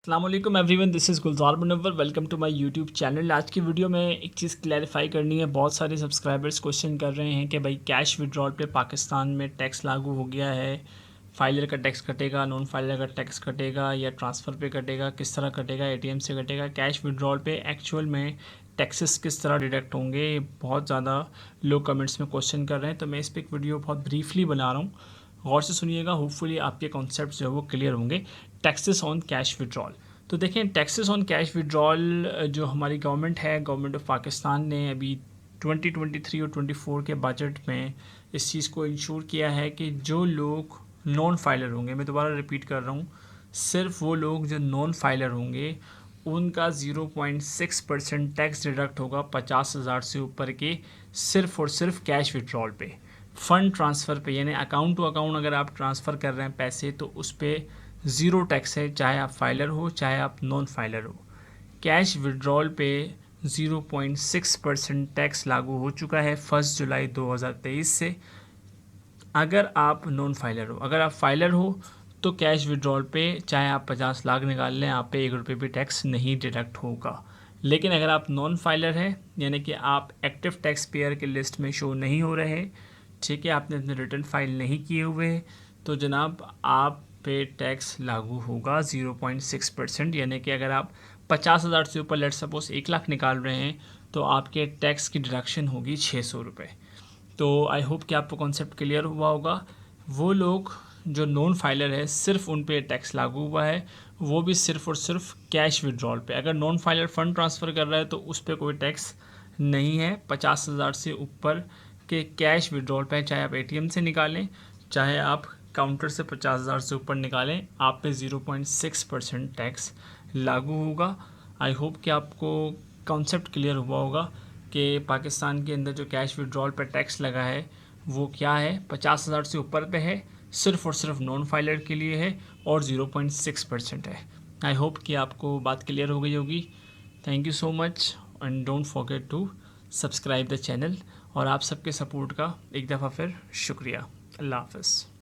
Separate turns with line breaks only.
अस्सलामुअलैकुम everyone, this is Gulzar Munawwar. Welcome to my YouTube channel. आज की वीडियो में एक चीज़ क्लैरिफाई करनी है। बहुत सारे सब्सक्राइबर्स क्वेश्चन कर रहे हैं कि भाई कैश विड्रॉल पे पाकिस्तान में टैक्स लागू हो गया है, फाइलर का टैक्स कटेगा, नॉन फाइलर का टैक्स कटेगा या ट्रांसफ़र पे कटेगा, किस तरह कटेगा, एटीएम से कटेगा, कैश विड्रॉल पे एक्चुअल में टैक्सेस किस तरह डिडक्ट होंगे। बहुत ज़्यादा लोग कमेंट्स में क्वेश्चन कर रहे हैं, तो मैं इस पर एक वीडियो बहुत ब्रीफली बना रहा हूँ। गौर से सुनिएगा, होपफुली आपके कॉन्सेप्ट जो है वो क्लियर होंगे। Taxes on cash withdrawal. तो देखें, टैक्सेस ऑन कैश विड्रॉल जो हमारी गवर्नमेंट है, गवर्नमेंट ऑफ पाकिस्तान ने अभी 2023 और 24 के बजट में इस चीज़ को इंश्योर किया है कि जो लोग नॉन फाइलर होंगे, मैं दोबारा रिपीट कर रहा हूँ, सिर्फ वो लोग जो नॉन फाइलर होंगे उनका 0.6% टैक्स डिडक्ट होगा 50,000 से ऊपर के सिर्फ और सिर्फ कैश विड्रॉल पे। फ़ंड ट्रांसफ़र पे, यानी अकाउंट टू अकाउंट अगर आप ट्रांसफ़र कर रहे हैं पैसे, तो उस पर ज़ीरो टैक्स है, चाहे आप फाइलर हो चाहे आप नॉन फाइलर हो। कैश विड्रॉल पे 0.6% टैक्स लागू हो चुका है 1 जुलाई 2023 से। अगर आप नॉन फाइलर हो, अगर आप फाइलर हो तो कैश विड्रॉल पे चाहे आप 50 लाख निकाल लें, आप पे 1 रुपये भी टैक्स नहीं डिडक्ट होगा। लेकिन अगर आप नॉन फाइलर हैं, यानी कि आप एक्टिव टैक्स पेयर के लिस्ट में शो नहीं हो रहे, ठीक है, आपने अपने रिटर्न फाइल नहीं किए हुए, तो जनाब आप पे टैक्स लागू होगा 0.6%। यानी कि अगर आप 50,000 से ऊपर, लेट सपोज 1 लाख निकाल रहे हैं, तो आपके टैक्स की डिडक्शन होगी 600 रुपये। तो आई होप कि आपको कॉन्सेप्ट क्लियर हुआ होगा। वो लोग जो नॉन फाइलर है, सिर्फ उन पे टैक्स लागू हुआ है, वो भी सिर्फ और सिर्फ कैश विड्रॉल पे। अगर नॉन फाइलर फ़ंड ट्रांसफ़र कर रहा है तो उस पर कोई टैक्स नहीं है। 50,000 से ऊपर के कैश विड्रॉल पे, चाहे आप एटीएम से निकालें चाहे आप काउंटर से 50,000 से ऊपर निकालें, आप पे 0.6% टैक्स लागू होगा। आई होप कि आपको कॉन्सेप्ट क्लियर हुआ होगा कि पाकिस्तान के अंदर जो कैश विड्रॉल पर टैक्स लगा है वो क्या है। 50,000 से ऊपर पे है, सिर्फ और सिर्फ नॉन फाइलर के लिए है, और 0.6% है। आई होप कि आपको बात क्लियर हो गई होगी। Thank you so much and don't forget to subscribe the channel. और आप सबके सपोर्ट का एक दफ़ा फिर शुक्रिया। अल्लाह हाफ़िज़।